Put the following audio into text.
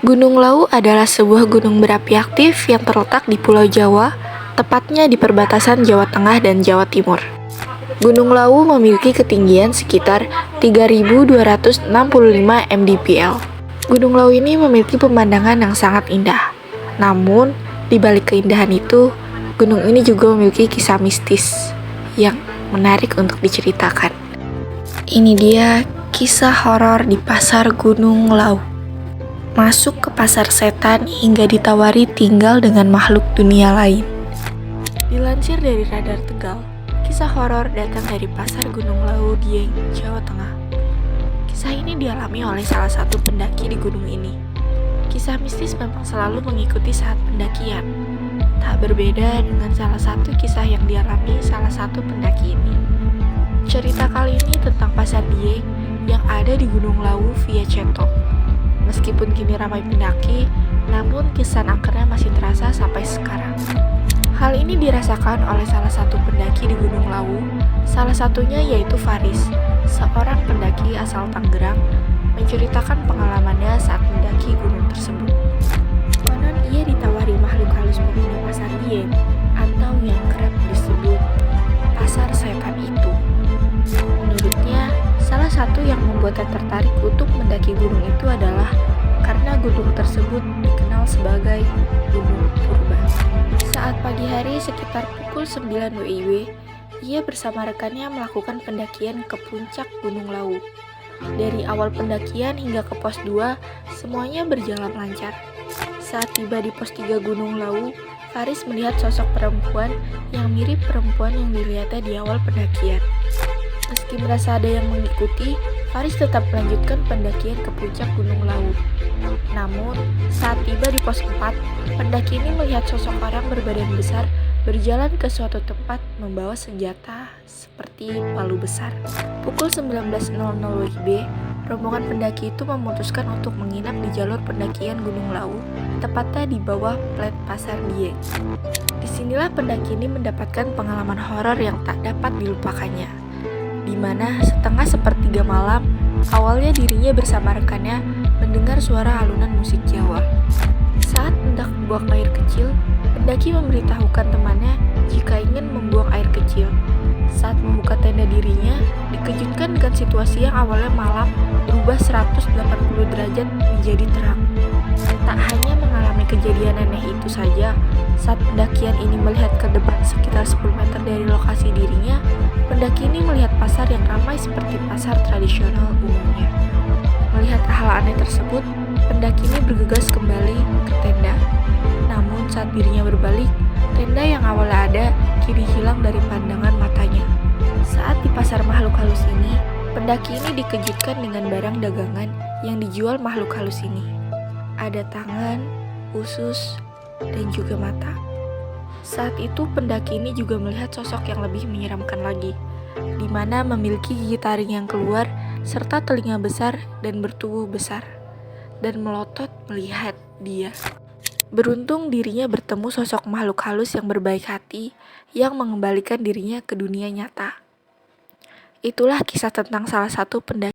Gunung Lawu adalah sebuah gunung berapi aktif yang terletak di Pulau Jawa, tepatnya di perbatasan Jawa Tengah dan Jawa Timur. Gunung Lawu memiliki ketinggian sekitar 3.265 mdpl. Gunung Lawu ini memiliki pemandangan yang sangat indah. Namun, di balik keindahan itu, gunung ini juga memiliki kisah mistis yang menarik untuk diceritakan. Ini dia kisah horor di pasar Gunung Lawu. Masuk ke pasar setan hingga ditawari tinggal dengan makhluk dunia lain. Dilansir dari Radar Tegal, kisah horor datang dari pasar Gunung Lawu, Dieng, Jawa Tengah. Kisah ini dialami oleh salah satu pendaki di gunung ini. Kisah mistis memang selalu mengikuti saat pendakian. Tak berbeda dengan salah satu kisah yang dialami salah satu pendaki ini. Cerita kali ini tentang pasar Dieng yang ada di Gunung Lawu via Ceto. Meskipun kini ramai pendaki, namun kesan angkernya masih terasa sampai sekarang. Hal ini dirasakan oleh salah satu pendaki di Gunung Lawu, salah satunya yaitu Faris, seorang pendaki asal Tangerang, menceritakan pengalamannya saat mendaki gunung tersebut. Konon ia ditawari makhluk halus penghuni pasar Dieng, atau yang kerap disebut pasar setan itu. Menurutnya, salah satu yang membuatnya tertarik untuk mendaki gunung itu adalah karena gunung tersebut dikenal sebagai Gunung Purba. Saat pagi hari sekitar pukul 9 WIB, ia bersama rekannya melakukan pendakian ke puncak Gunung Lawu. Dari awal pendakian hingga ke pos 2, semuanya berjalan lancar. Saat tiba di pos 3 Gunung Lawu, Faris melihat sosok perempuan yang mirip perempuan yang dilihatnya di awal pendakian. Meski merasa ada yang mengikuti, Faris tetap melanjutkan pendakian ke puncak Gunung Lawu. Namun, saat tiba di pos 4, pendaki ini melihat sosok orang berbadan besar berjalan ke suatu tempat membawa senjata seperti palu besar. Pukul 19.00 WIB, rombongan pendaki itu memutuskan untuk menginap di jalur pendakian Gunung Lawu, tepatnya di bawah plat pasar Dieng. Disinilah pendaki ini mendapatkan pengalaman horor yang tak dapat dilupakannya, di mana setengah sepertiga malam, awalnya dirinya bersama rekannya mendengar suara alunan musik Jawa. Saat hendak membuang air kecil, pendaki memberitahukan temannya jika ingin membuang air kecil. Saat membuka tenda dirinya, dikejutkan dengan situasi yang awalnya malam berubah 180 derajat menjadi terang. Tak hanya mengalami kejadian aneh itu saja, saat pendakian ini melihat ke depan sekitar 10 meter dari lokasi dirinya, pendaki ini melihat pasar yang ramai seperti pasar tradisional umumnya. Melihat hal aneh tersebut, pendaki ini bergegas kembali ke tenda. Namun saat dirinya berbalik, tenda yang awalnya ada kini hilang dari pandangan matanya. Saat di pasar makhluk halus ini, pendaki ini dikejutkan dengan barang dagangan yang dijual makhluk halus ini. Ada tangan, usus, dan juga mata. Saat itu pendaki ini juga melihat sosok yang lebih menyeramkan lagi, di mana memiliki gigi taring yang keluar serta telinga besar dan bertubuh besar, dan melotot melihat dia. Beruntung dirinya bertemu sosok makhluk halus yang berbaik hati yang mengembalikan dirinya ke dunia nyata. Itulah kisah tentang salah satu pendaki